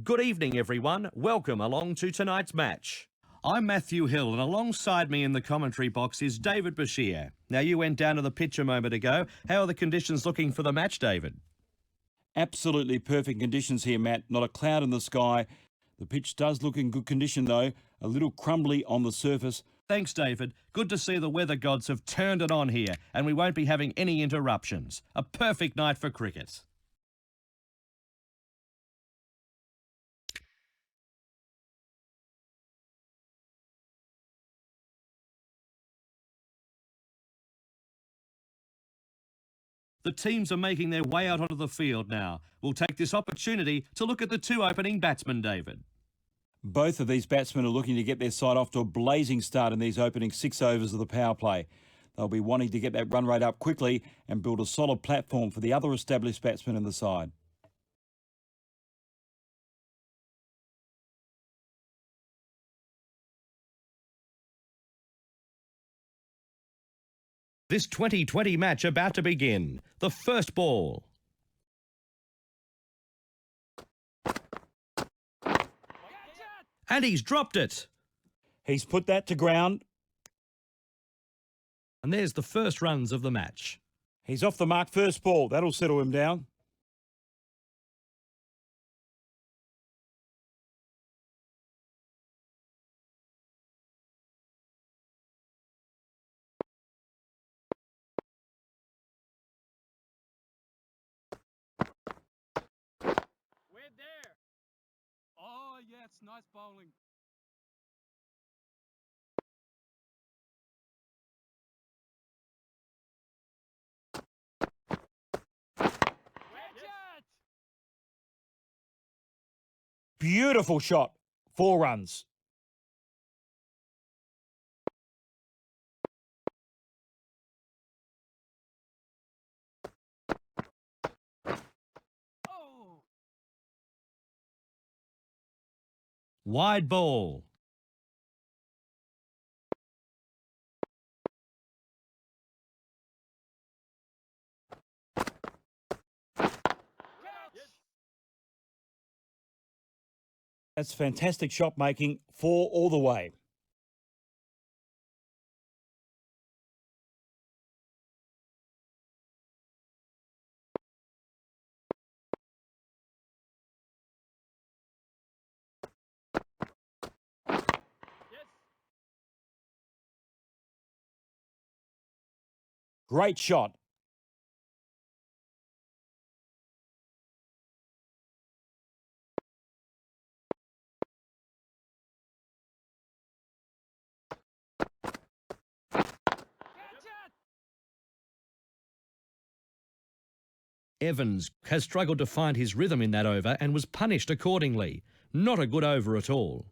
Good evening, everyone. Welcome along to tonight's match. I'm Matthew Hill, and alongside me in the commentary box is David Bashir. Now, you went down to the pitch a moment ago. How are the conditions looking for the match, David? Absolutely perfect conditions here, Matt. Not a cloud in the sky. The pitch does look in good condition, though. A little crumbly on the surface. Thanks, David. Good to see the weather gods have turned it on here, and we won't be having any interruptions. A perfect night for cricket. The teams are making their way out onto the field now. We'll take this opportunity to look at the two opening batsmen, David. Both of these batsmen are looking to get their side off to a blazing start in these opening 6 overs of the power play. They'll be wanting to get that run rate up quickly and build a solid platform for the other established batsmen in the side. This 2020 match about to begin. The first ball. And he's dropped it. He's put that to ground. And there's the first runs of the match. He's off the mark first ball. That'll settle him down. We're there. Oh, yeah, it's nice bowling. Beautiful shot. 4 runs. Oh. Wide ball. That's fantastic shot making. 4 all the way. Great shot. Evans has struggled to find his rhythm in that over and was punished accordingly. Not a good over at all.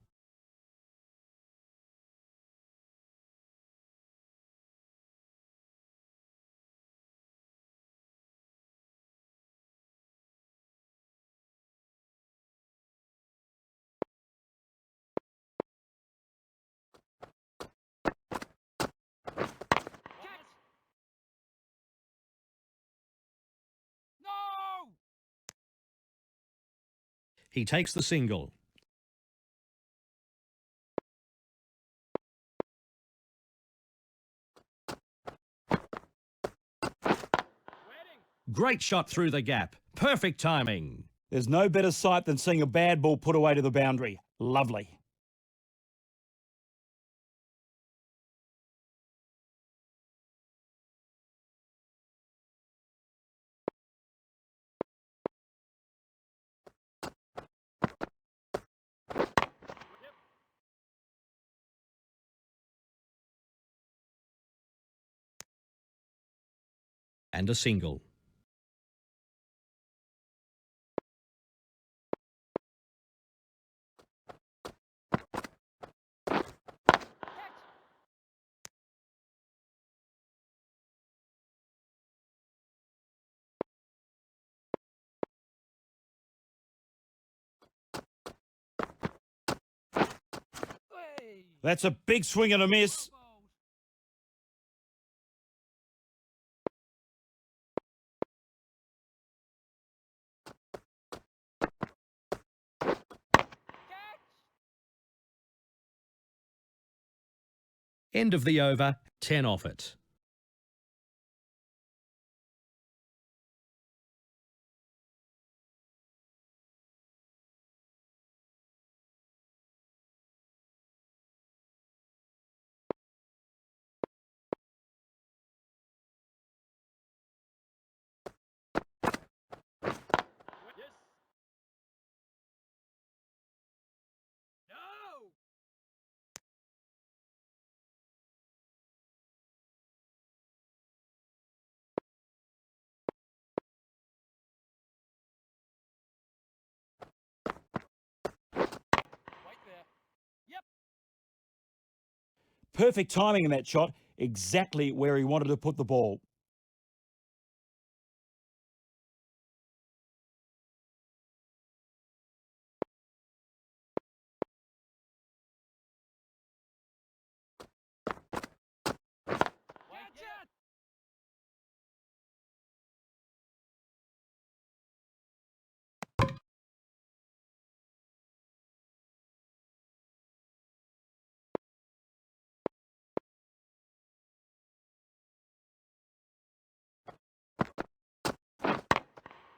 No! He takes the single. Great shot through the gap. Perfect timing. There's no better sight than seeing a bad ball put away to the boundary. Lovely. And a single. That's a big swing and a miss. End of the over, 10 off it. Yes. No. Right there. Yep. Perfect timing in that shot, exactly where he wanted to put the ball. Catch it.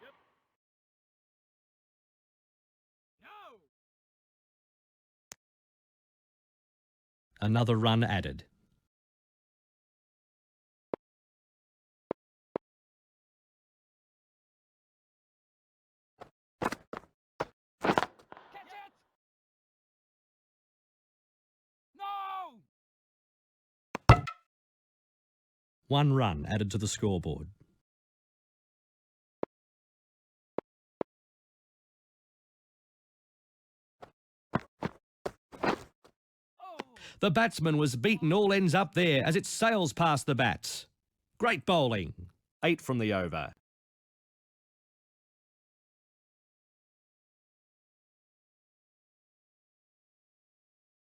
Yep. No. Another run added. Catch it. No. 1 run added to the scoreboard. Oh. The batsman was beaten all ends up there as it sails past the bats. Great bowling. 8 from the over.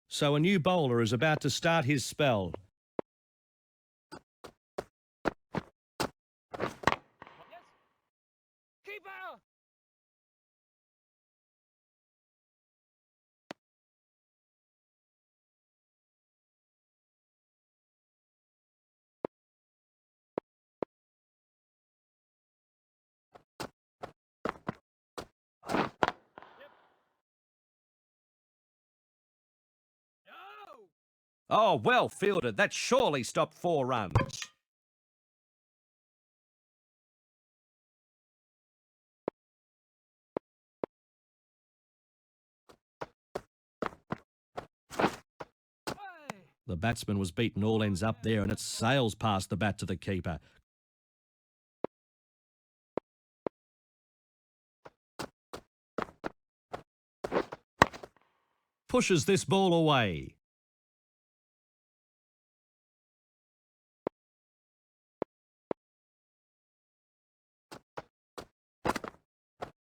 So a new bowler is about to start his spell. Yes. Keeper. Yep. No. Oh, well fielded. That surely stopped 4 runs. Hey. The batsman was beaten all ends up there and it sails past the bat to the keeper. Pushes this ball away.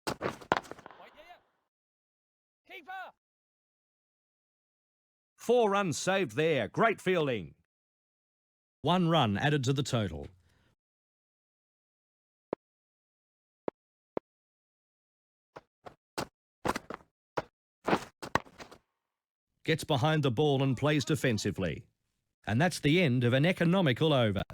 Right there. Keeper. 4 runs saved there. Great fielding. 1 run added to the total. Gets behind the ball and plays defensively. And that's the end of an economical over.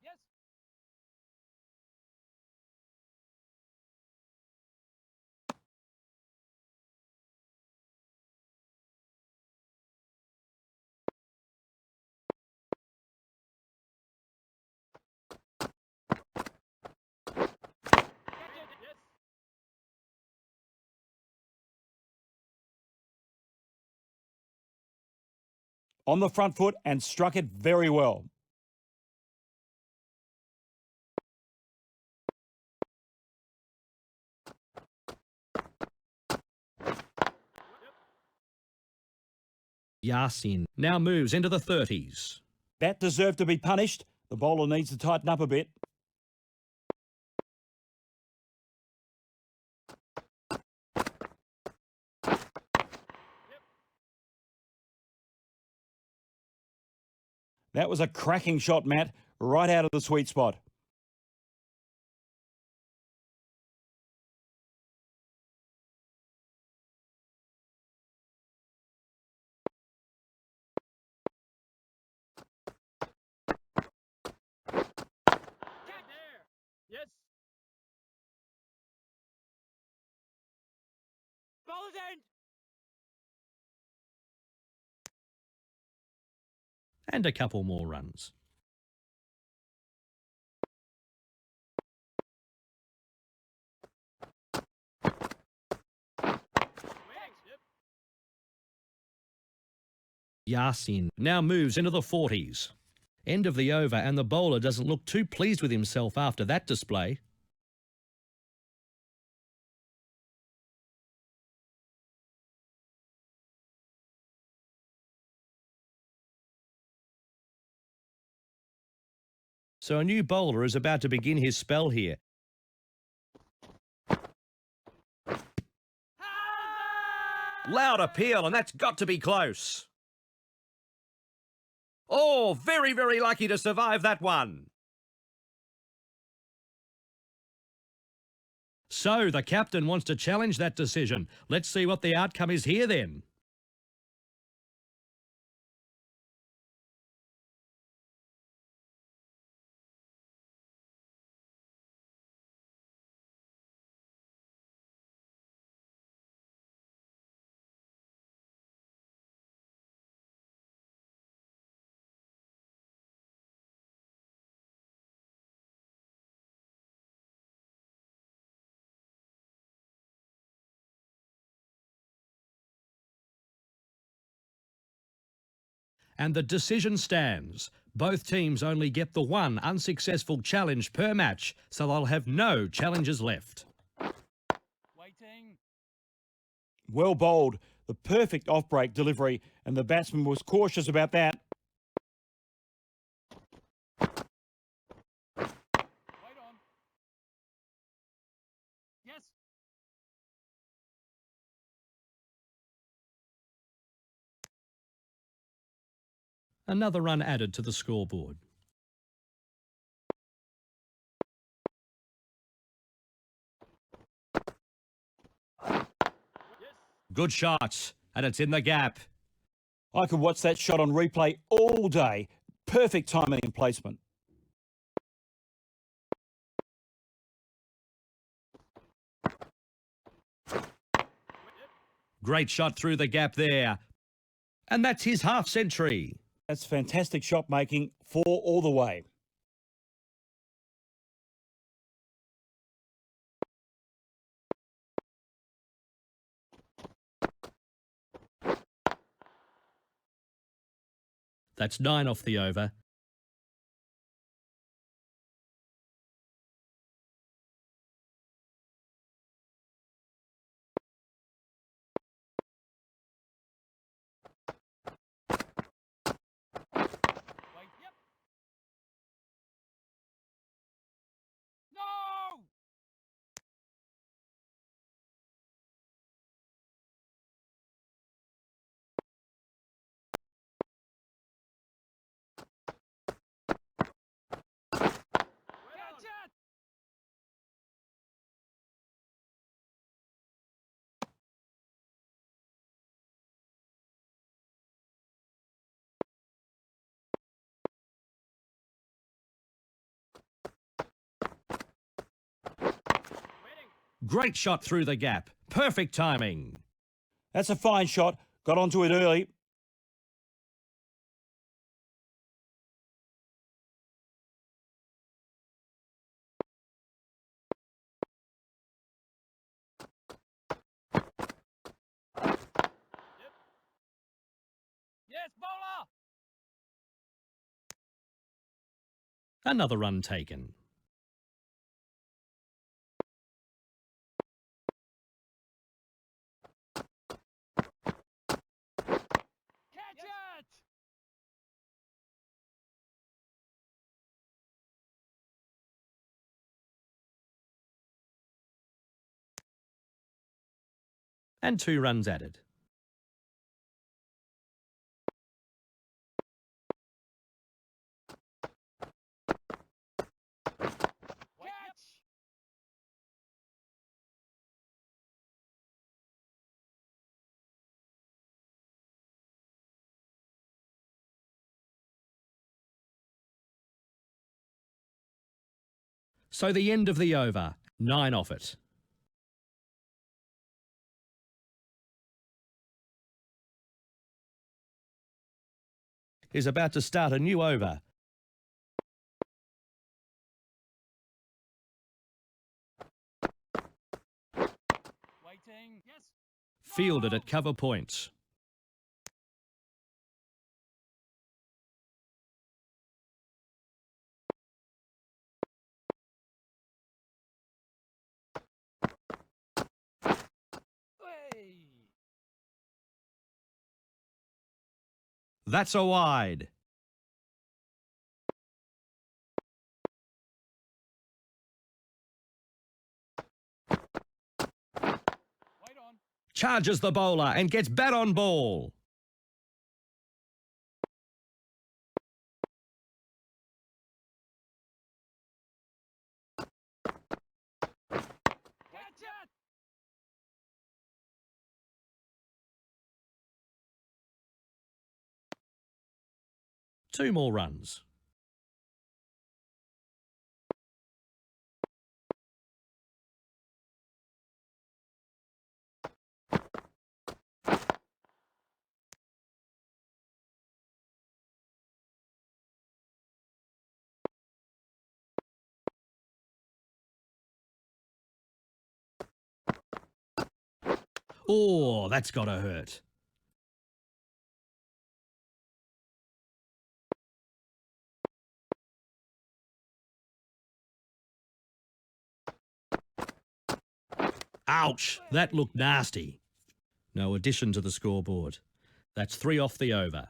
Yes. Catch it. Yes. On the front foot and struck it very well. Yasin now moves into the 30s. That deserved to be punished. The bowler needs to tighten up a bit. That was a cracking shot, Matt, right out of the sweet spot. Get there. Yes. Ball's end. And a couple more runs. Yep. Yasin now moves into the 40s. End of the over, and the bowler doesn't look too pleased with himself after that display. So a new bowler is about to begin his spell here. Loud appeal, and that's got to be close. Oh, very, very lucky to survive that one. So the captain wants to challenge that decision. Let's see what the outcome is here then. And the decision stands. Both teams only get the one unsuccessful challenge per match, so they'll have no challenges left. Waiting. Well bowled, the perfect off-break delivery, and the batsman was cautious about that. Wait on. Yes. Another run added to the scoreboard. Yes. Good shots, and it's in the gap. I could watch that shot on replay all day. Perfect timing and placement. Great shot through the gap there. And that's his half century. That's fantastic shot making, 4 all the way. That's 9 off the over. Wait. Yep. No. Catch it. Waiting. Great shot through the gap. Perfect timing. That's a fine shot. Got onto it early. Yep. Yes, bowler. Another run taken. Catch it. And 2 runs added. So the end of the over. 9 off it. Is about to start a new over. Waiting. Yes. Fielded at cover point. Hey. That's a wide. Wait on. Charges the bowler and gets bat on ball. Catch it. 2 more runs. Oh, that's got to hurt. Ouch, that looked nasty. No addition to the scoreboard. That's 3 off the over.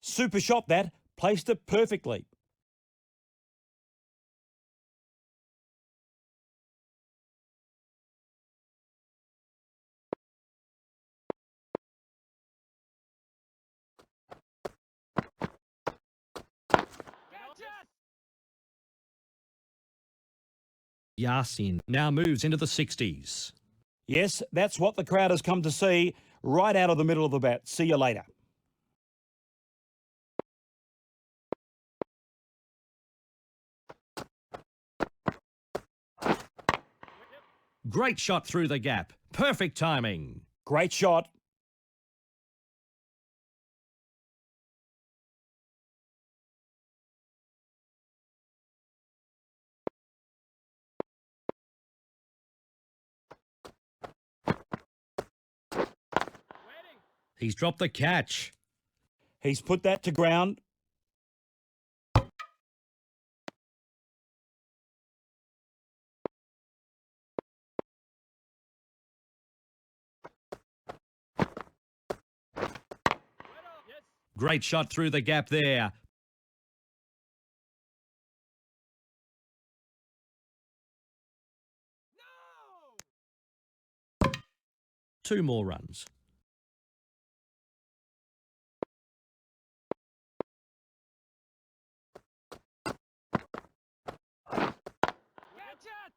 Super shot that. Placed it perfectly. Catch it. Yasin now moves into the 60s. Yes, that's what the crowd has come to see. Right out of the middle of the bat. See you later. Great shot through the gap. Perfect timing. Great shot. Waiting. He's dropped the catch. He's put that to ground. Wait on. Yes. Great shot through the gap there. No. 2 more runs. Catch it.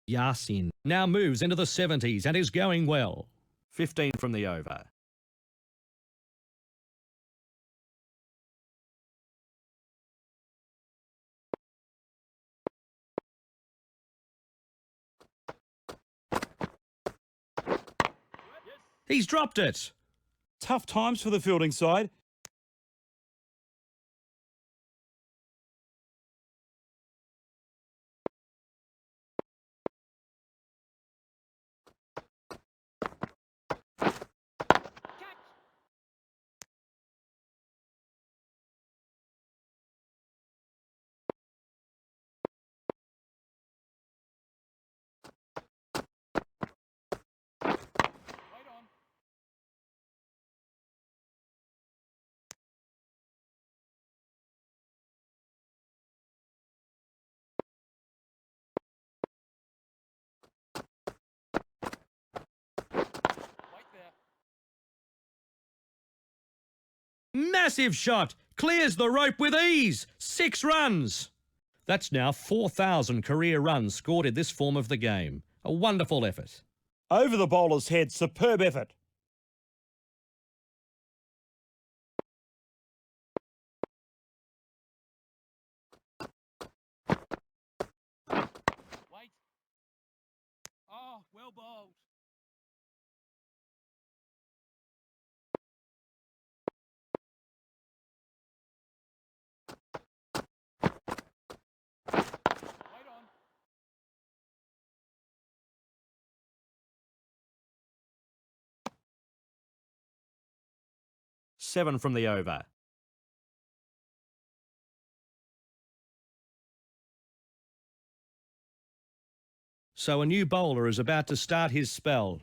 Yasin now moves into the 70s and is going well. 15 from the over. Yes. He's dropped it. Tough times for the fielding side. Catch. Wait on. Wait there. Massive shot. Clears the rope with ease. 6 runs. That's now 4,000 career runs scored in this form of the game. A wonderful effort. Over the bowler's head, superb effort. Wait. Oh, well bowled. Wait on. 7 from the over. So a new bowler is about to start his spell.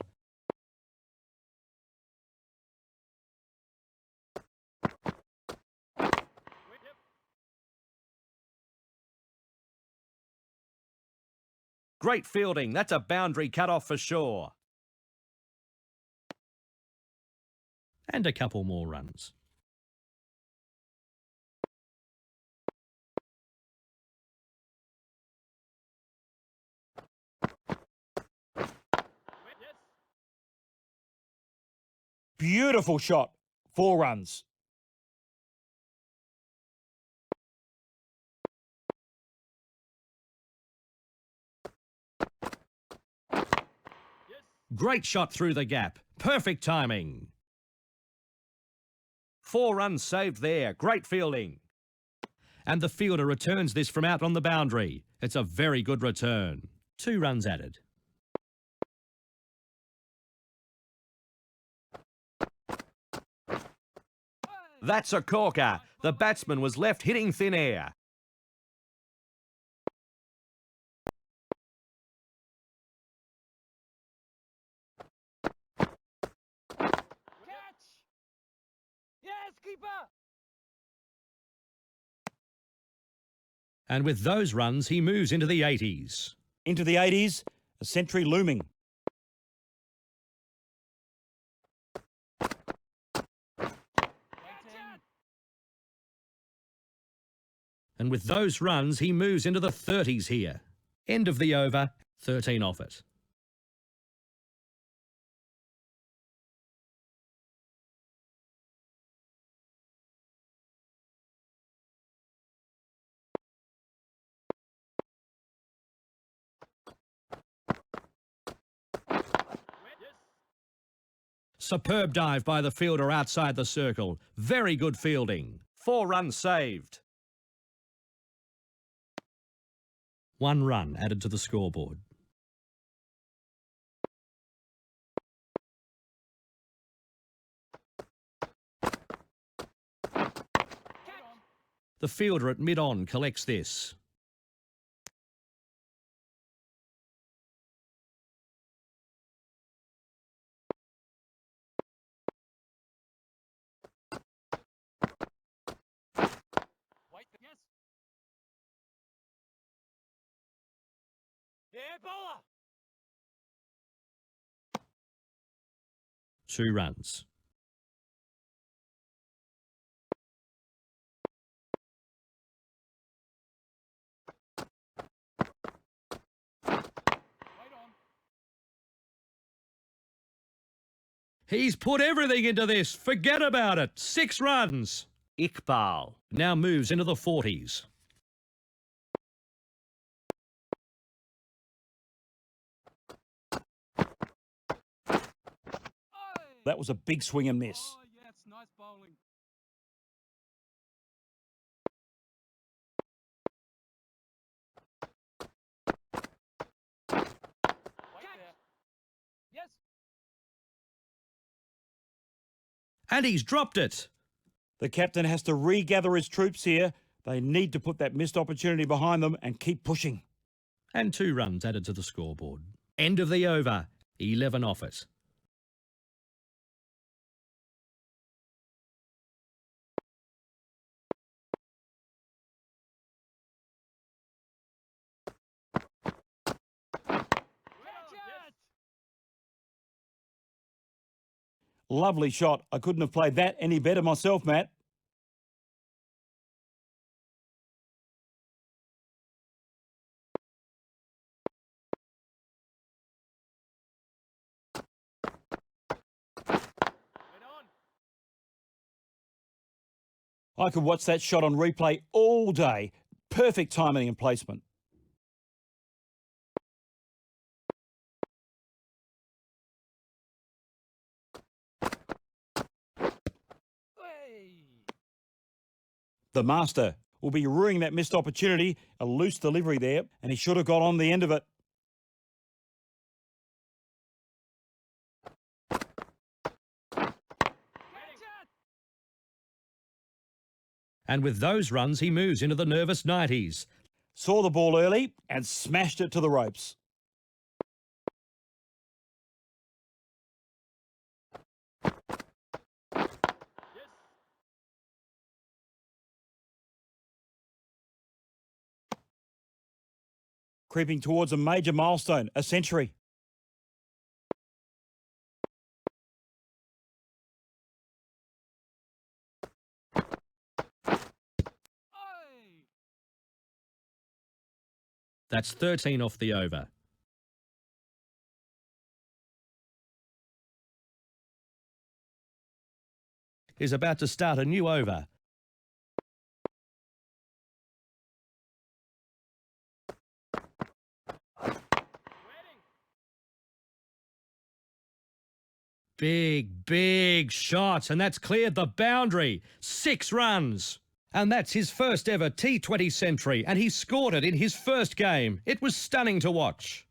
Yep. Great fielding. That's a boundary cut off for sure. And a couple more runs. Yes. Beautiful shot. 4 runs. Yes. Great shot through the gap. Perfect timing. 4 runs saved there. Great fielding. And the fielder returns this from out on the boundary. It's a very good return. 2 runs added. That's a corker. The batsman was left hitting thin air. Catch. Yes, keeper. And with those runs, he moves into the 80s. Into the 80s, a century looming. And with those runs, he moves into the 30s here. End of the over, 13 off it. Yes. Superb dive by the fielder outside the circle. Very good fielding. 4 runs saved. 1 run added to the scoreboard. The fielder at mid-on collects this. Wait. Yes. Yeah, bowler. 2 runs. Wait on. He's put everything into this. Forget about it. 6 runs. Iqbal now moves into the 40s. That was a big swing and miss. Oh, yeah, it's nice bowling. Wait there. Yes. And he's dropped it. The captain has to regather his troops here. They need to put that missed opportunity behind them and keep pushing. And 2 runs added to the scoreboard. End of the over, 11 off it. Lovely shot. I couldn't have played that any better myself, Matt. I could watch that shot on replay all day. Perfect timing and placement. Hey! The master will be ruining that missed opportunity. A loose delivery there, and he should have got on the end of it. Catch it! And with those runs, he moves into the nervous 90s. Saw the ball early and smashed it to the ropes. Yes! Creeping towards a major milestone, a century. Hey! That's 13 off the over. He's about to start a new over. Waiting! Big shot, and that's cleared the boundary. 6 runs. And that's his first ever T20 century, and he scored it in his first game. It was stunning to watch.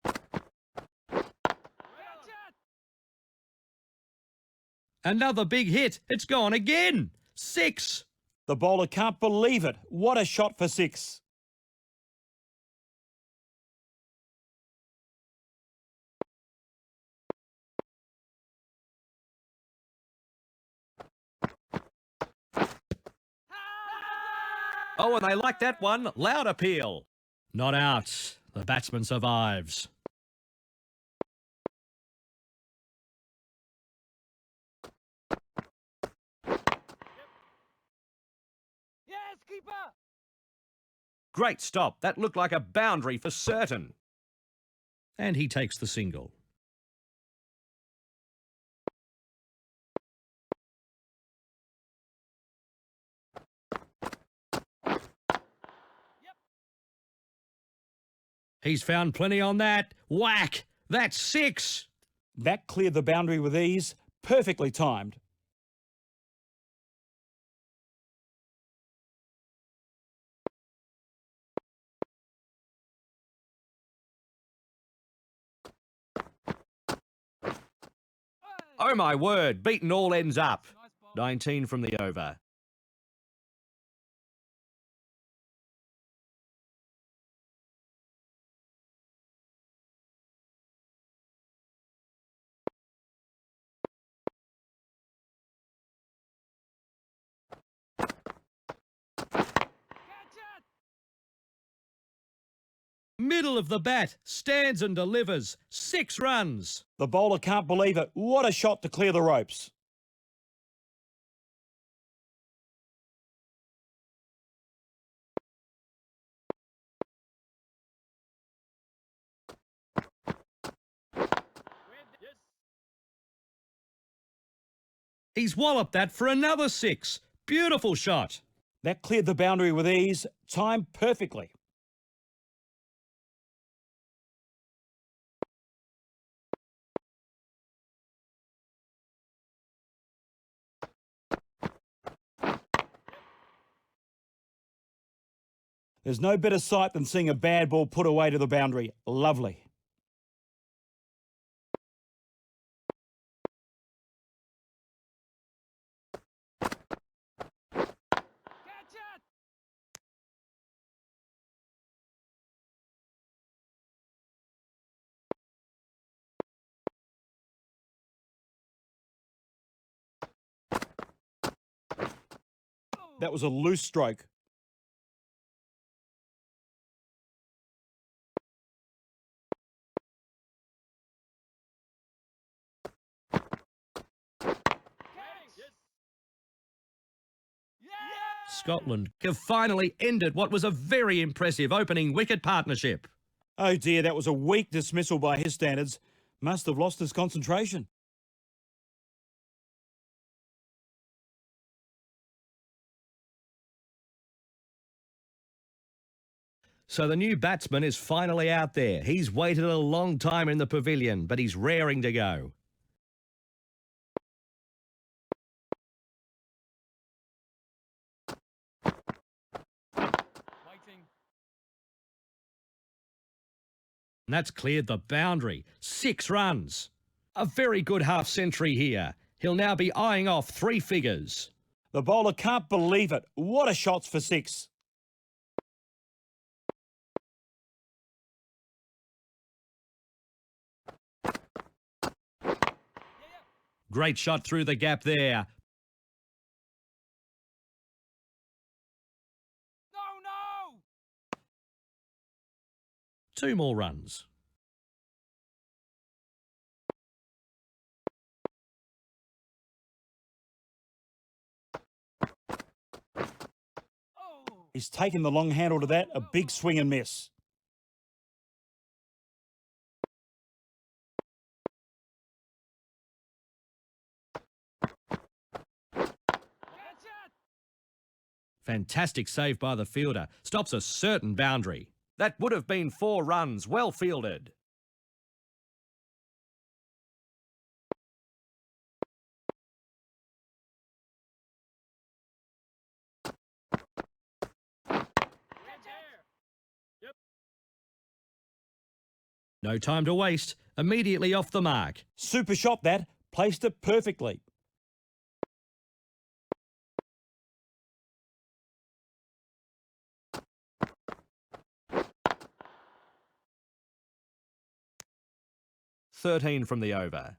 Catch it! Another big hit. It's gone again. 6. The bowler can't believe it. What a shot for 6. Oh, and they like that one. Loud appeal. Not out. The batsman survives. Yes, keeper! Great stop. That looked like a boundary for certain. And he takes the single. He's found plenty on that. Whack! That's 6. That cleared the boundary with ease. Perfectly timed. Oh my word, beaten all ends up. Nice ball. 19 from the over. Catch it! Middle of the bat, stands and delivers. 6 runs. The bowler can't believe it. What a shot to clear the ropes. Yes! He's walloped that for another 6. Beautiful shot. That cleared the boundary with ease. Timed perfectly. There's no better sight than seeing a bad ball put away to the boundary. Lovely. Catch it! That was a loose stroke. Yes! Yes! Scotland have finally ended what was a very impressive opening wicket partnership. Oh dear, that was a weak dismissal by his standards. Must have lost his concentration. So the new batsman is finally out there. He's waited a long time in the pavilion, but he's raring to go. Waiting. And that's cleared the boundary. 6 runs. A very good half-century here. He'll now be eyeing off 3 figures. The bowler can't believe it. What a shot for 6. Great shot through the gap there. No! 2 more runs. Oh! He's taken the long handle to that. A big swing and miss. Catch it! Fantastic save by the fielder. Stops a certain boundary. That would have been 4 runs. Well fielded. Catch it! Yep. No time to waste. Immediately off the mark. Super shot that. Placed it perfectly. "13 from the over.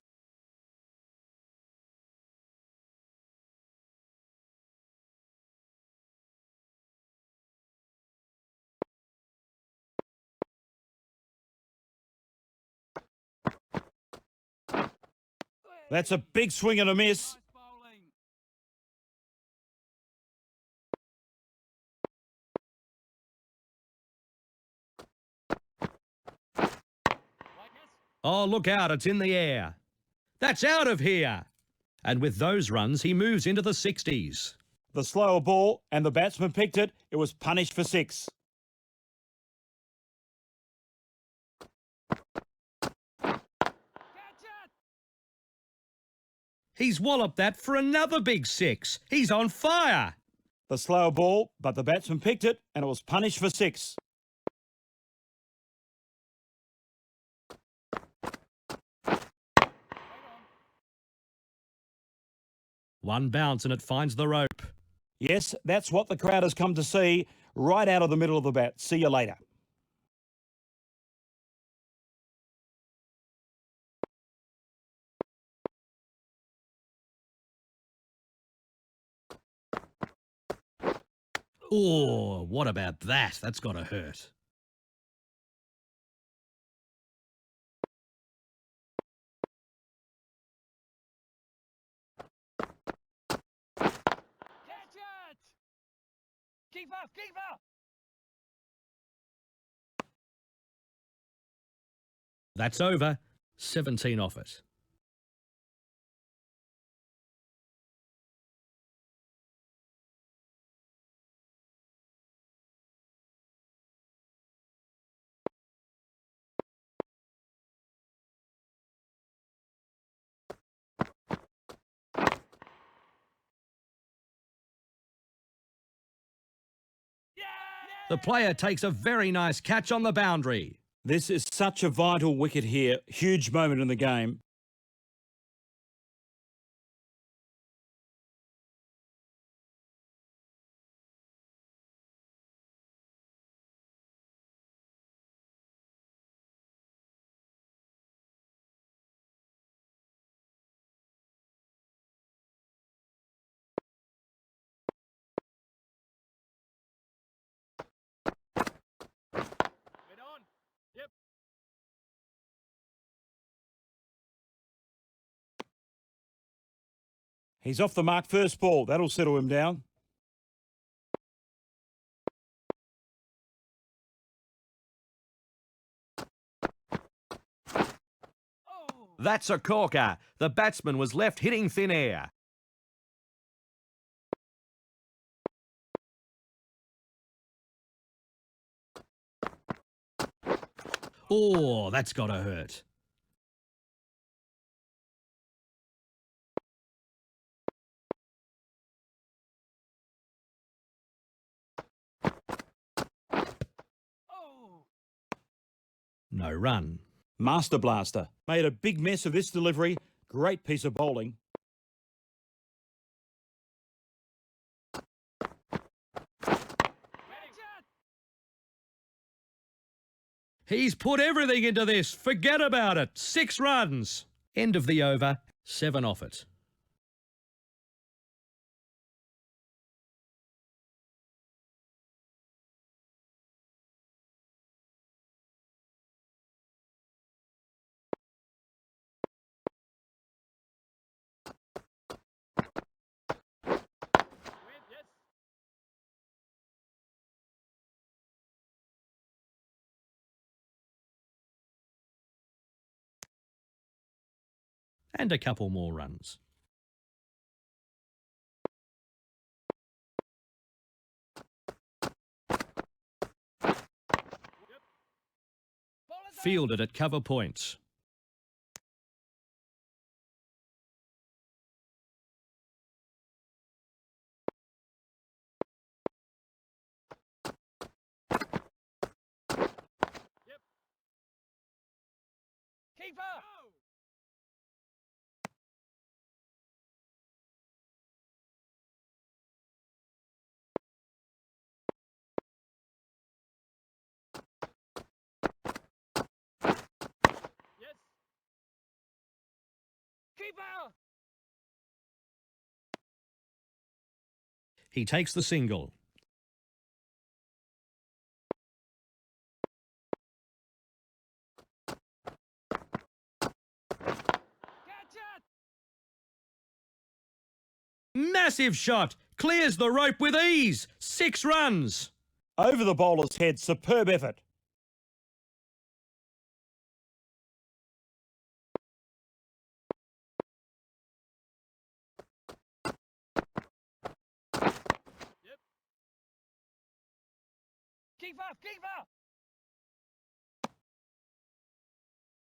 That's a big swing and a miss. Nice bowling. Yes. Oh, look out, it's in the air. That's out of here. And with those runs, he moves into the 60s. The slower ball, and the batsman picked it. It was punished for 6. Catch it! He's walloped that for another big 6. He's on fire. The slower ball, but the batsman picked it, and it was punished for 6. Wait on. One bounce and it finds the rope. Yes, that's what the crowd has come to see, right out of the middle of the bat. See you later. Oh, what about that? That's got to hurt. Catch it! Keeper! Keeper! That's over. 17 off it. The player takes a very nice catch on the boundary. This is such a vital wicket here. Huge moment in the game. Wait on. Yep. He's off the mark first ball. That'll settle him down. That's a corker. The batsman was left hitting thin air. Oh, that's got to hurt. No run. Master Blaster made a big mess of this delivery. Great piece of bowling. He's put everything into this. Forget about it. 6 runs. End of the over. 7 off it. And a couple more runs. Fielded at cover points. Keeper! Yes. Keeper! He takes the single. Catch it! Massive shot. Clears the rope with ease. 6 runs. Over the bowler's head. Superb effort. Keeper! Keeper!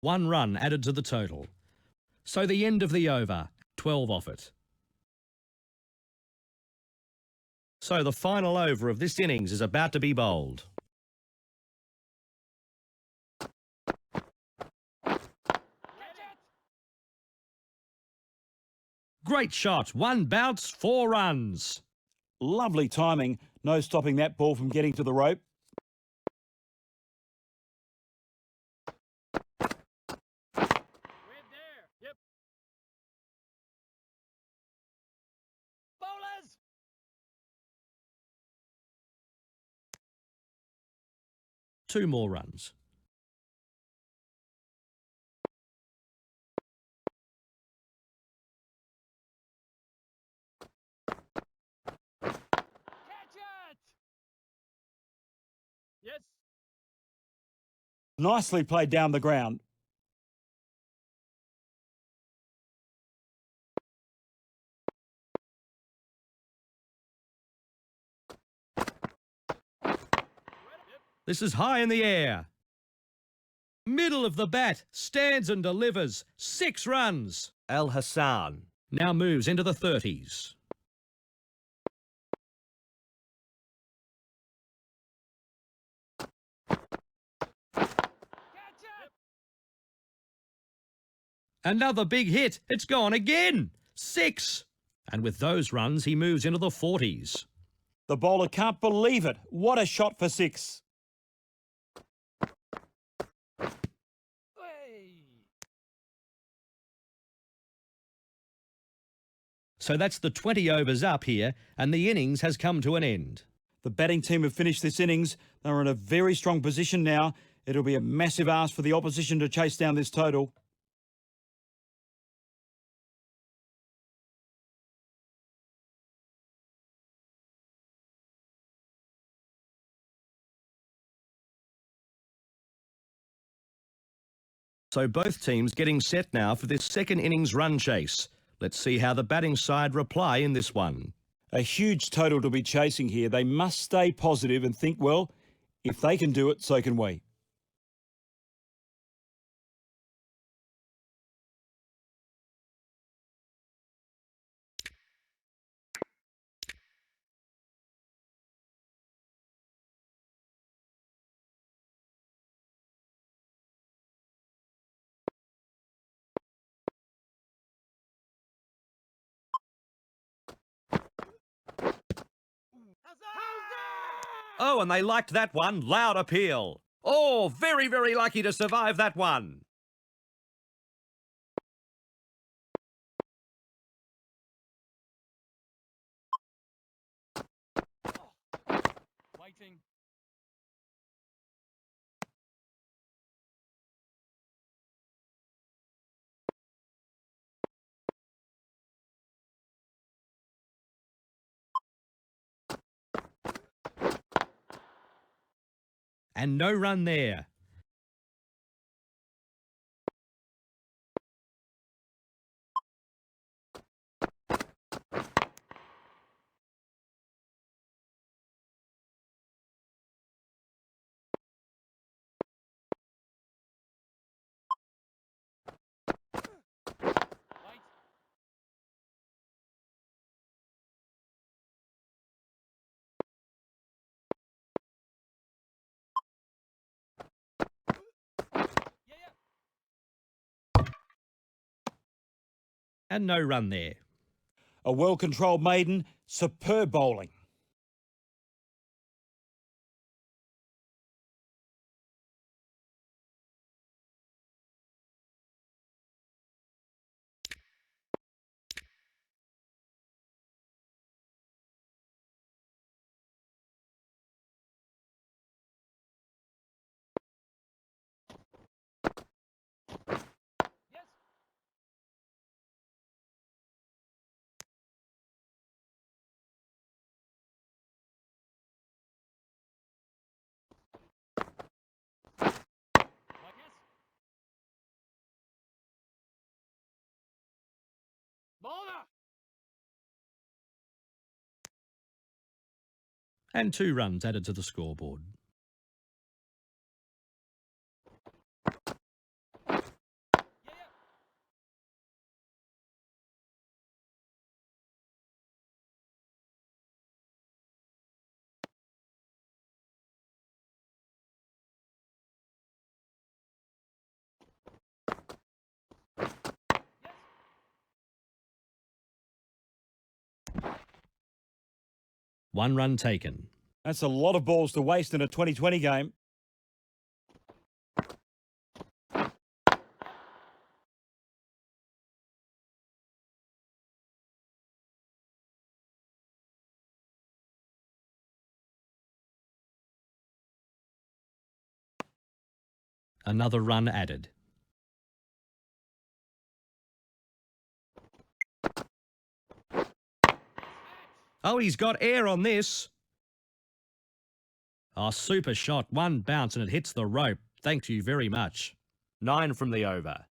1 run added to the total. So the end of the over. 12 off it. So the final over of this innings is about to be bowled. Catch it! Great shot. 1 bounce, 4 runs. Lovely timing. No stopping that ball from getting to the rope. We're there. Yep. Bowlers! Two more runs. Catch it! Yes. Nicely played down the ground. This is high in the air. Middle of the bat, stands and delivers. 6 runs. Al Hassan now moves into the 30s. Catch it! Another big hit. It's gone again. 6. And with those runs, he moves into the 40s. The bowler can't believe it. What a shot for 6. Hey! So that's the 20 overs up here, and the innings has come to an end. The batting team have finished this innings. They're in a very strong position now. It'll be a massive ask for the opposition to chase down this total. So both teams getting set now for this second innings run chase. Let's see how the batting side reply in this one. A huge total to be chasing here. They must stay positive and think, well, if they can do it, so can we. Oh, and they liked that one. Loud appeal. Oh, very, very lucky to survive that one. Waiting. And no run there. Wait. Yeah. And no run there. A well-controlled maiden, superb bowling. Yes. Yes. Bowler. And 2 runs added to the scoreboard. Yeah. Yes. 1 run taken. That's a lot of balls to waste in a 2020 game. Another run added. Oh, he's got air on this. Oh, super shot. 1 bounce and it hits the rope. Thank you very much. 9 from the over.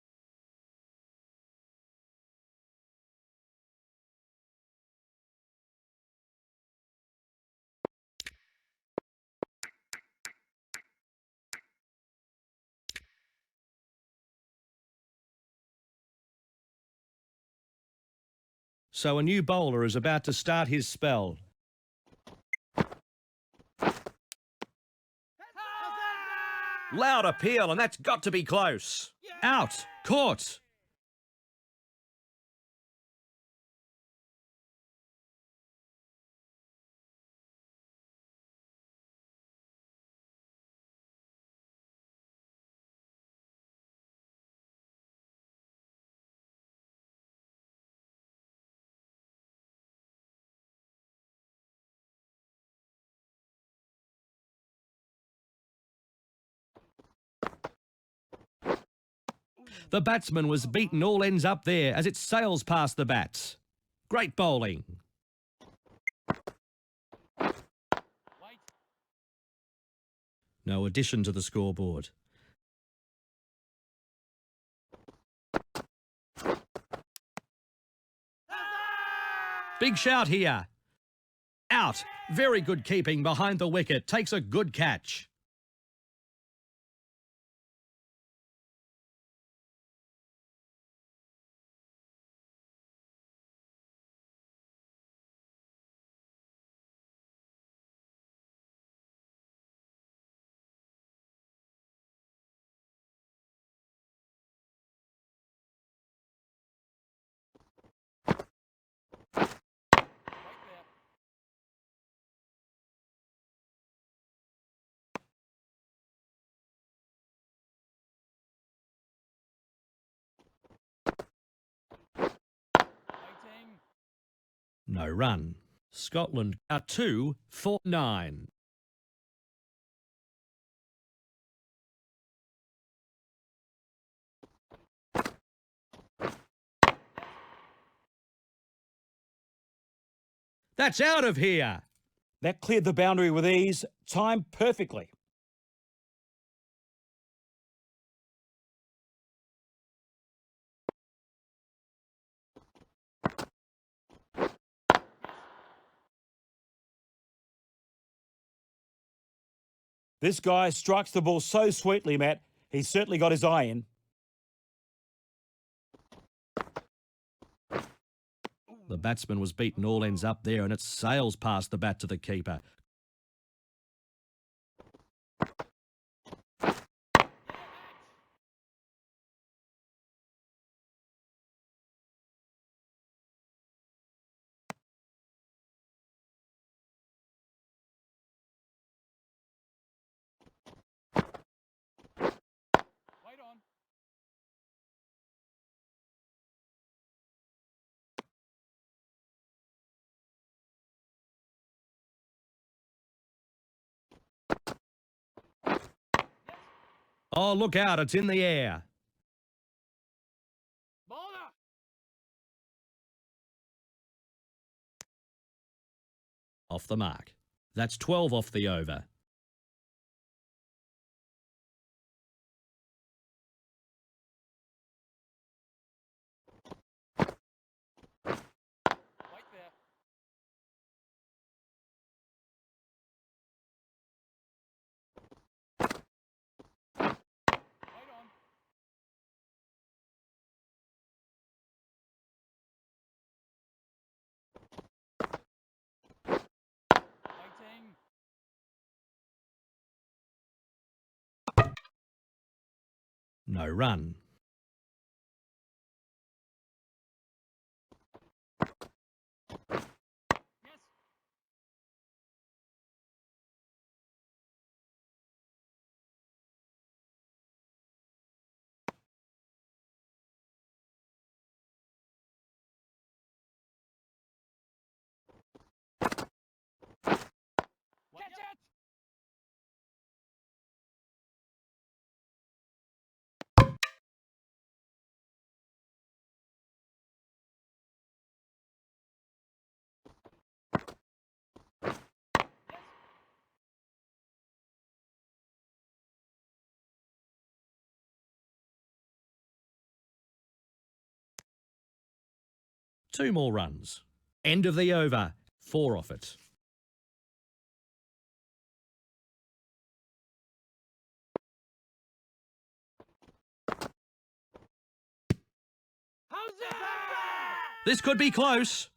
So a new bowler is about to start his spell. Loud appeal, and that's got to be close. Out. Caught. The batsman was beaten all ends up there as it sails past the bats. Great bowling. Wait. No addition to the scoreboard. Big shout here. Out. Very good keeping behind the wicket. Takes a good catch. No run. Scotland are 2 for 9. That's out of here. That cleared the boundary with ease, timed perfectly. This guy strikes the ball so sweetly, Matt. He's certainly got his eye in. The batsman was beaten all ends up there and it sails past the bat to the keeper. Wait on. Oh, look out, it's in the air. Bowler. Off the mark. That's 12 off the over. Wait there. Wait on. Waiting. No run. Yes. Catch it. Two more runs. End of the over. 4 off it. How's it? This could be close.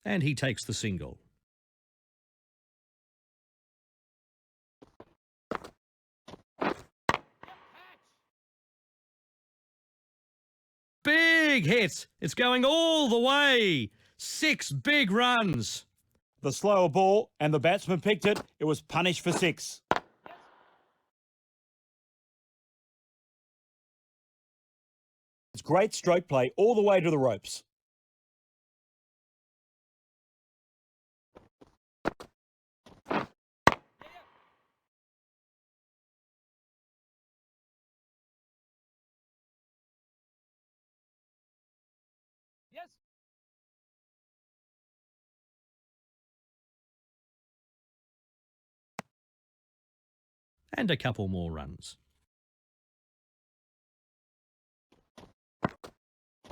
And he takes the single. Big hit. It's going all the way. 6 big runs. The slower ball, and the batsman picked it. It was punished for 6. It's great stroke play all the way to the ropes. Yes. And a couple more runs.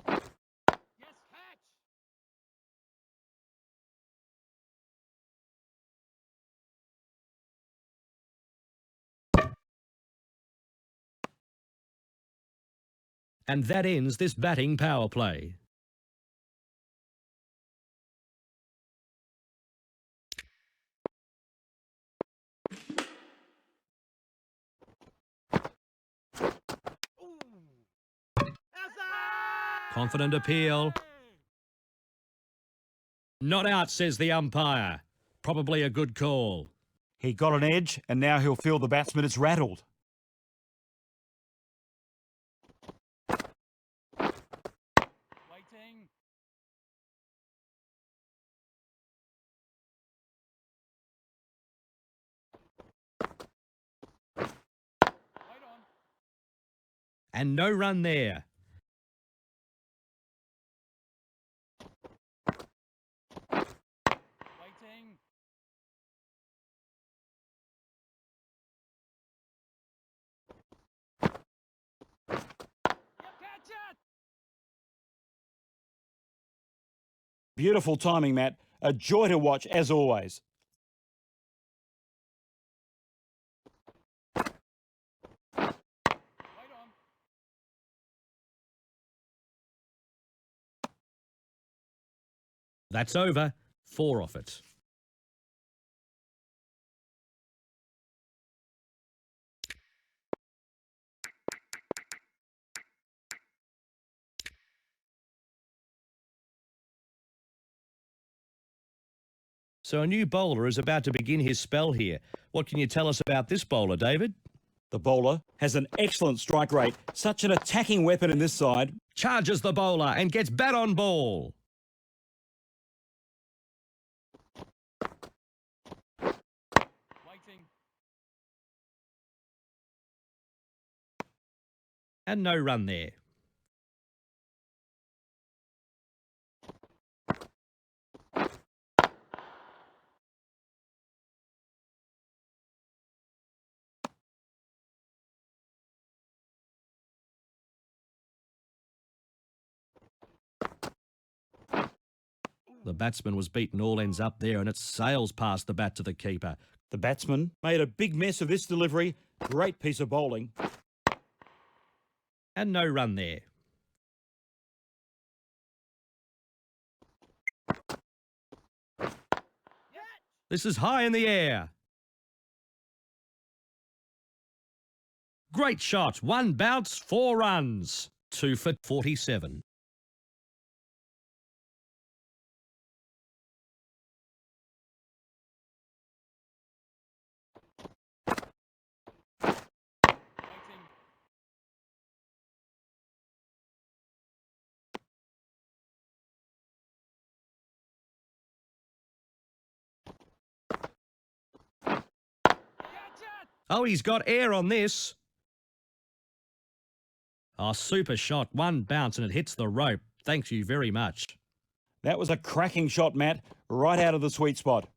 Yes, catch! And that ends this batting power play. Confident appeal. Not out, says the umpire. Probably a good call. He got an edge, and now he'll feel the batsman is rattled. Waiting. Wait on. And no run there. Waiting. Yep, catch it! Beautiful timing, Matt. A joy to watch, as always. Wait on. That's over. 4 off it. So a new bowler is about to begin his spell here. What can you tell us about this bowler, David? The bowler has an excellent strike rate. Such an attacking weapon in this side. Charges the bowler and gets bat on ball. Waiting. And no run there. The batsman was beaten all ends up there and it sails past the bat to the keeper. The batsman made a big mess of this delivery. Great piece of bowling. And no run there. This is high in the air. Great shot. 1 bounce, 4 runs. 2 for 47. Waiting. Catch it! Oh, he's got air on this. Oh, super shot. 1 bounce and it hits the rope. Thank you very much. That was a cracking shot, Matt. Right out of the sweet spot.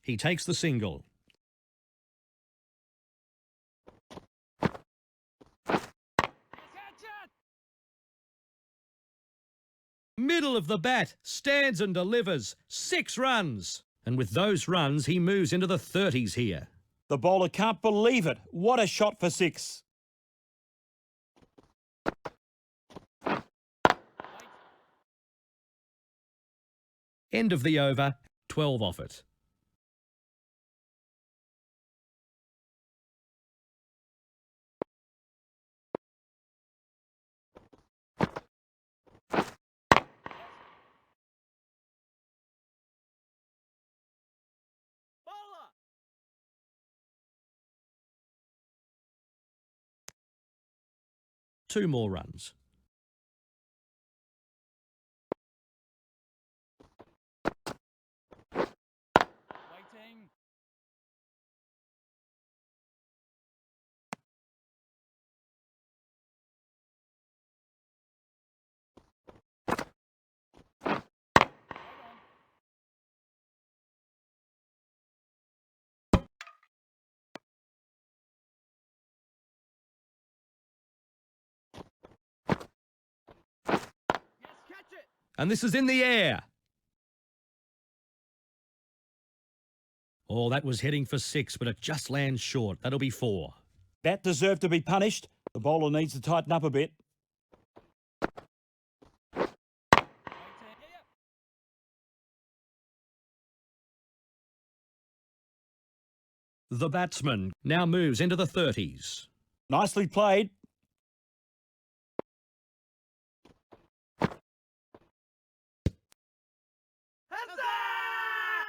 He takes the single. Catch it! Middle of the bat, stands and delivers. 6 runs. And with those runs, he moves into the 30s here. The bowler can't believe it. What a shot for 6. End of the over, 12 off it. 2 more runs. Waiting. Hold on. Yes, catch it. And this is in the air. Oh, that was heading for 6, but it just lands short. That'll be 4. That deserved to be punished. The bowler needs to tighten up a bit. Waiting. The batsman now moves into the 30s. Nicely played.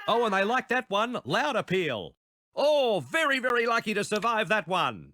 Oh, and they like that one. Loud appeal. Oh, very, very lucky to survive that one.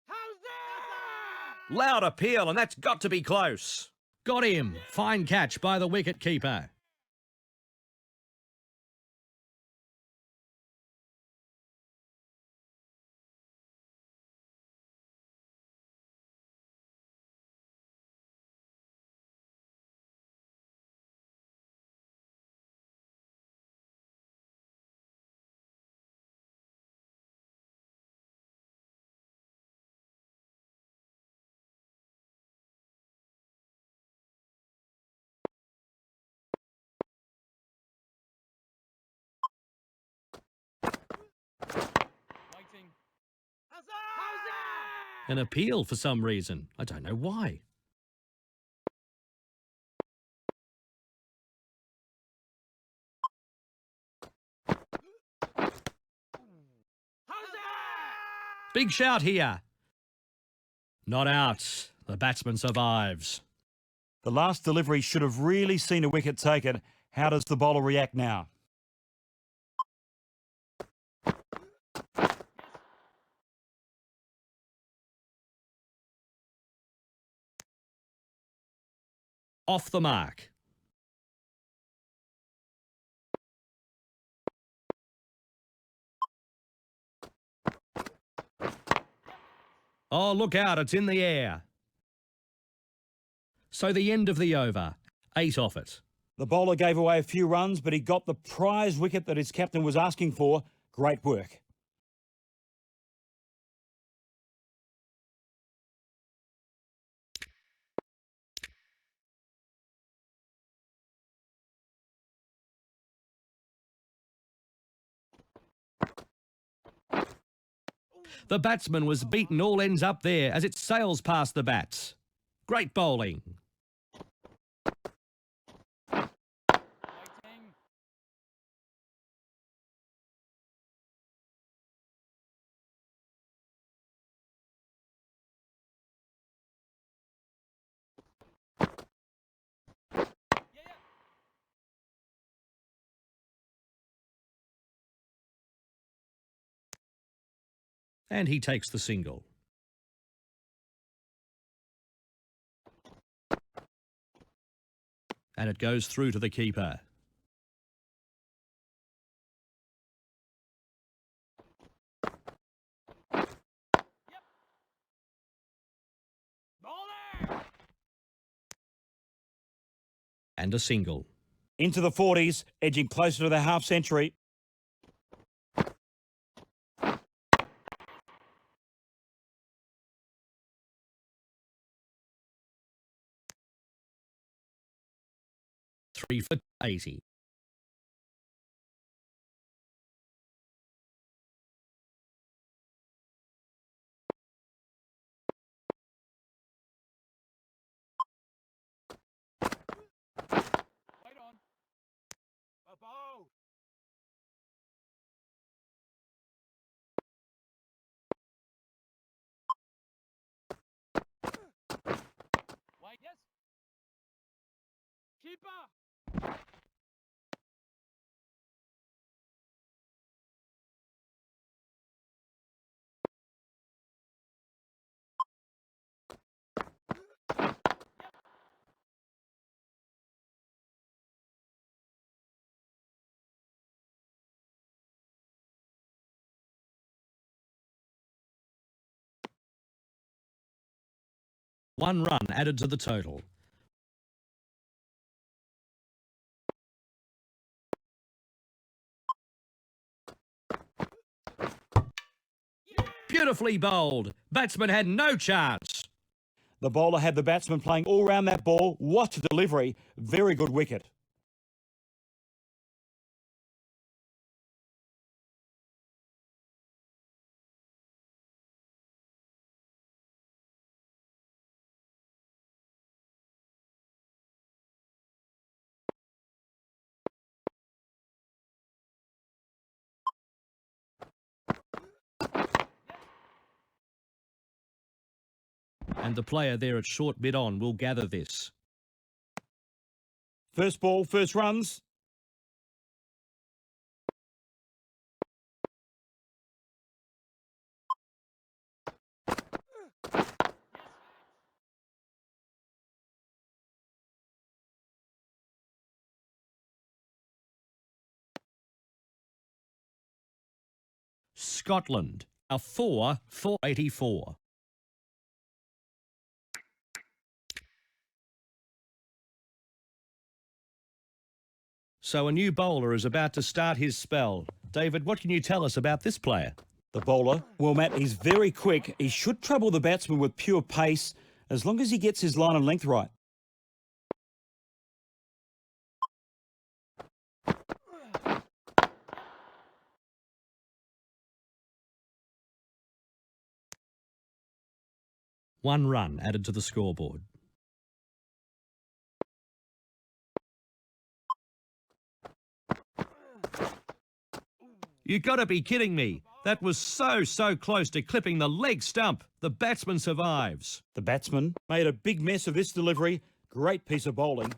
How's that? Loud appeal, and that's got to be close. Got him. Fine catch by the wicket keeper. Waiting. How's that? An appeal for some reason. I don't know why. How's that? Big shout here. Not out. The batsman survives. The last delivery should have really seen a wicket taken. How does the bowler react now? Off the mark. Oh, look out, it's in the air. So the end of the over. 8 off it. The bowler gave away a few runs, but he got the prize wicket that his captain was asking for. Great work. The batsman was beaten all ends up there as it sails past the bats. Great bowling. Waiting. Yeah. And he takes the single. And it goes through to the keeper. Bowler. And a single. Into the 40s, edging closer to the half century. Three for 80. Keeper! One run added to the total. Beautifully bowled. Batsman had no chance. The bowler had the batsman playing all round that ball. What a delivery. Very good wicket. And the player there at short mid on will gather this. First ball, first runs. Scotland, a 4 for 84. So a new bowler is about to start his spell. David, what can you tell us about this player? The bowler, well, Matt, he's very quick. He should trouble the batsman with pure pace as long as he gets his line and length right. One run added to the scoreboard. You got to be kidding me. That was so close to clipping the leg stump. The batsman survives. The batsman made a big mess of this delivery. Great piece of bowling.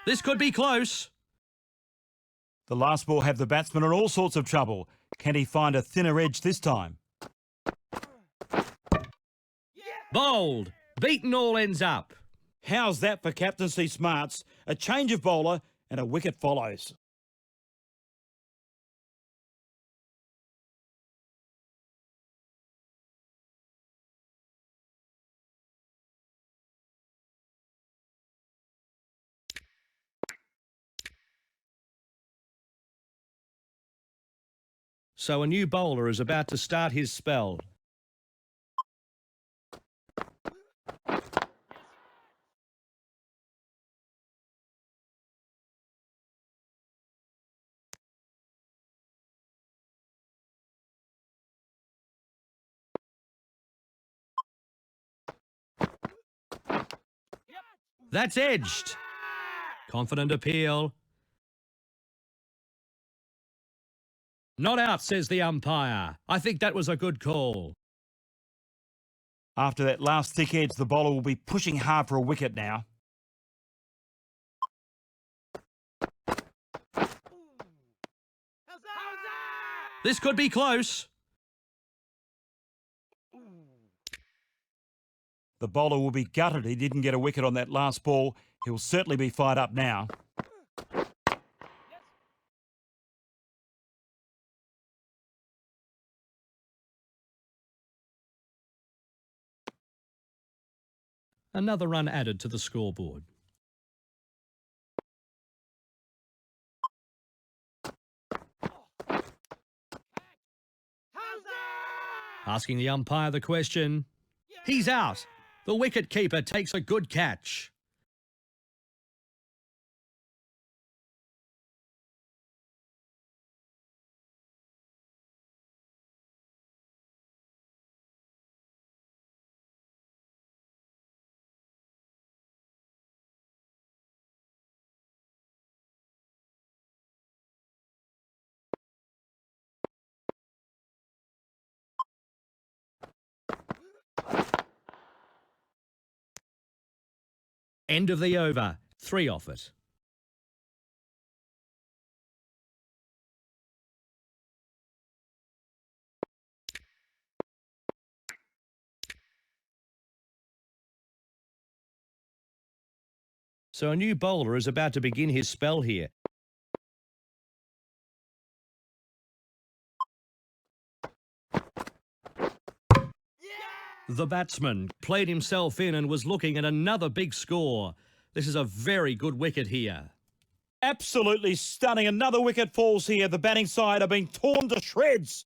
This could be close. The last ball had the batsman in all sorts of trouble. Can he find a thinner edge this time? Bowled. Beaten all ends up. How's that for captaincy smarts? A change of bowler and a wicket follows. So a new bowler is about to start his spell. That's edged. Confident appeal. Not out, says the umpire. I think that was a good call. After that last thick edge, the bowler will be pushing hard for a wicket now. This could be close. The bowler will be gutted he didn't get a wicket on that last ball. He'll certainly be fired up now. Another run added to the scoreboard. Asking the umpire the question. He's out. The wicket-keeper takes a good catch. End of the over. 3 off it. So a new bowler is about to begin his spell here. The batsman played himself in and was looking at another big score. This is a very good wicket here. Absolutely stunning. Another wicket falls here. The batting side are being torn to shreds.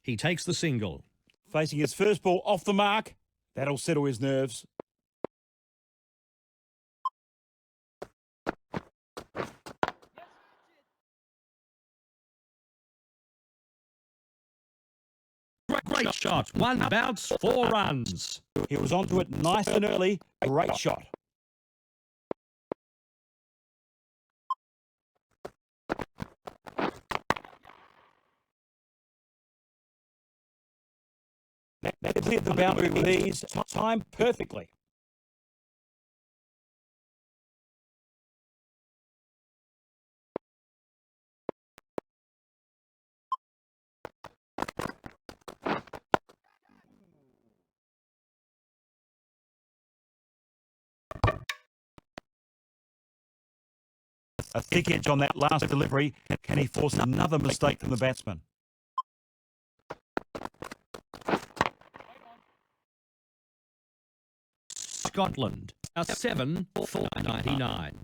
He takes the single. Facing his first ball off the mark. That'll settle his nerves. Great shot. One bounce, 4 runs. He was onto it nice and early. Great shot. That cleared the boundary with ease. Timed perfectly. A thick edge on that last delivery. Can he force another mistake from the batsman? Scotland, a 7 for 99.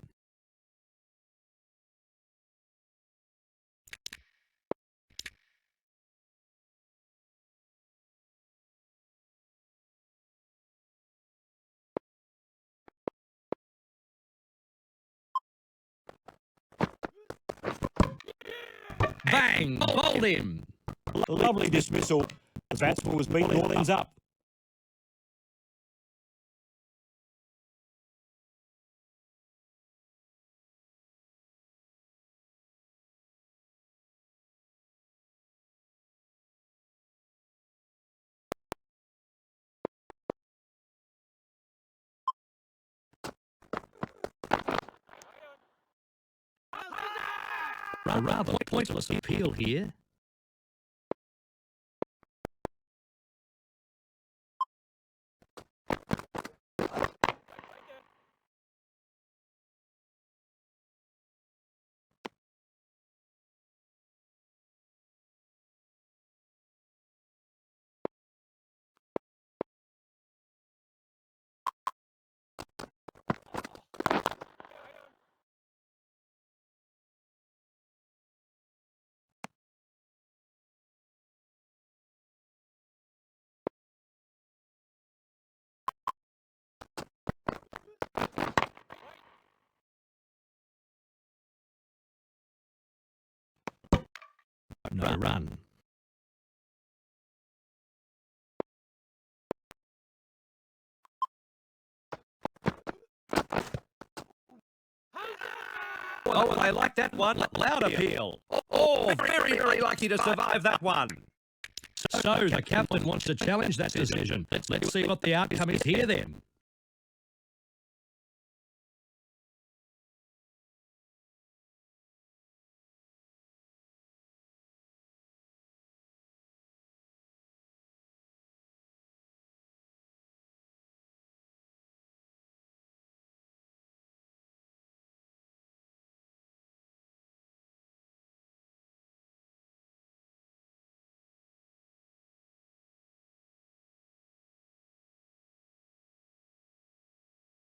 Bang! Bowled him. Lovely dismissal. The batsman was beaten all ends up. A rather pointless appeal here. No run. Oh, I like that one. Loud appeal. Oh, very, very lucky to survive that one. So the captain wants to challenge that decision. Let's see what the outcome is here then.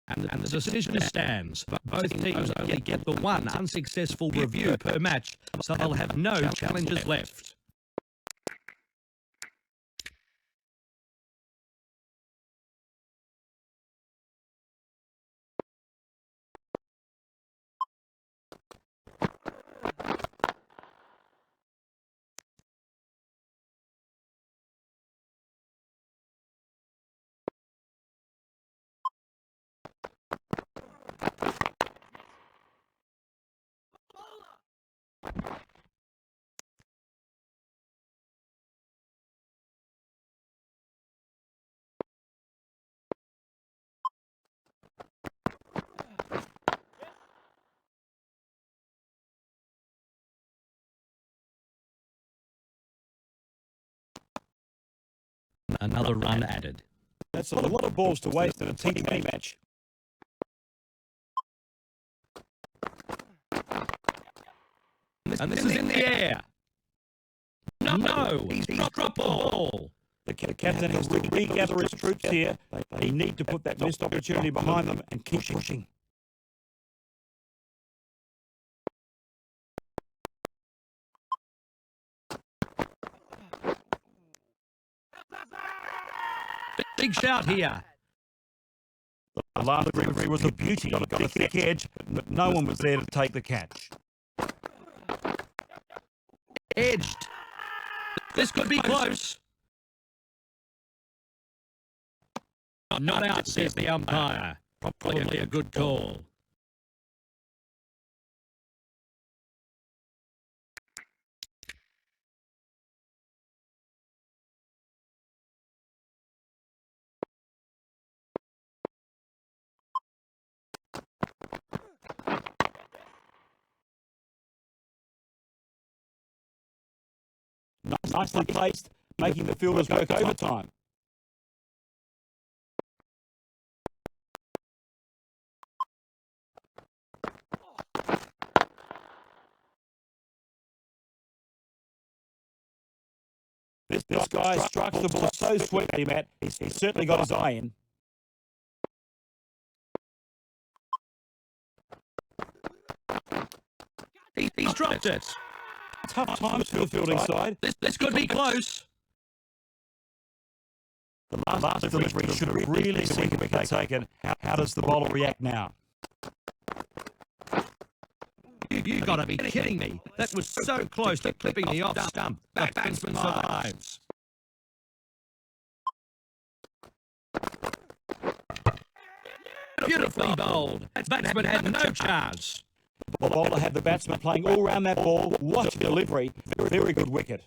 And the decision stands. Both teams only get the one unsuccessful review per match, so they'll have no challenges left. Another run added. That's a lot of balls to waste in a T20 match. And this is in the air. No, he's dropped the ball. The captain has to regather his troops here. They need to put that missed opportunity behind them and keep pushing. Big shout here. The last delivery was a beauty on a thick edge, but no one was there to take the catch. Edged. This could be close. Not out, says the umpire. Probably a good call. Nicely placed, making the fielders work overtime. This guy strikes the ball so sweetly, Matt. He's certainly got his eye in. He's dropped it. Tough times for the fielding side. This could be close. The last delivery should have really seen the wicket taken. How does the bowler react now? You got to be kidding me. That was so close to clipping the off stump. The batsman survives. Beautifully bowled. Batsman had no chance. The bowler had the batsman playing all round that ball. What a delivery. Very good wicket.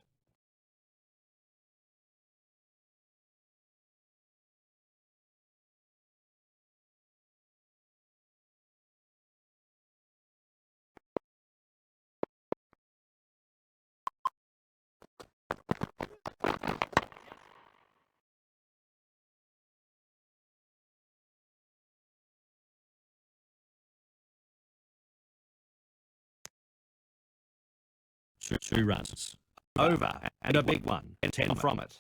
Two runs. Over, and a big one. 10 from it.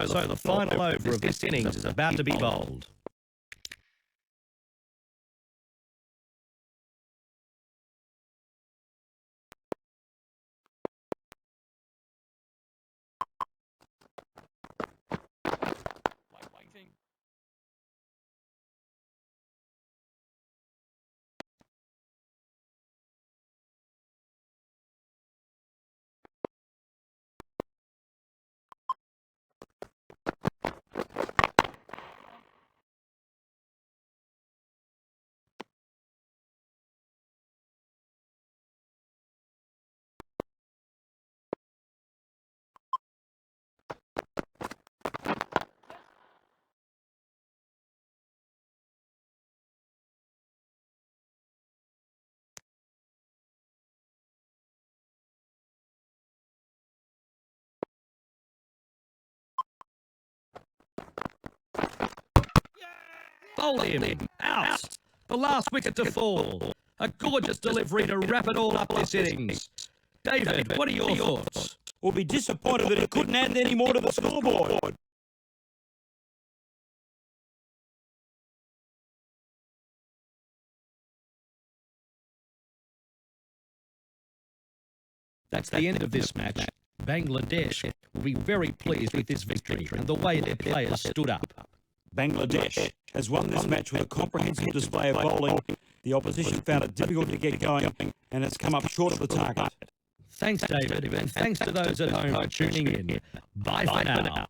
So the final over of this innings is about to be bowled. Bowl him. Out. The last wicket to fall. A gorgeous delivery to wrap it all up this innings. David, what are your thoughts? We'll be disappointed that he couldn't add any more to the scoreboard. That's the end of this match. Bangladesh will be very pleased with this victory and the way their players stood up. Bangladesh has won this match with a comprehensive display of bowling. The opposition found it difficult to get going and it's come up short of the target. Thanks, David, and thanks to those at home for tuning in. Bye for now.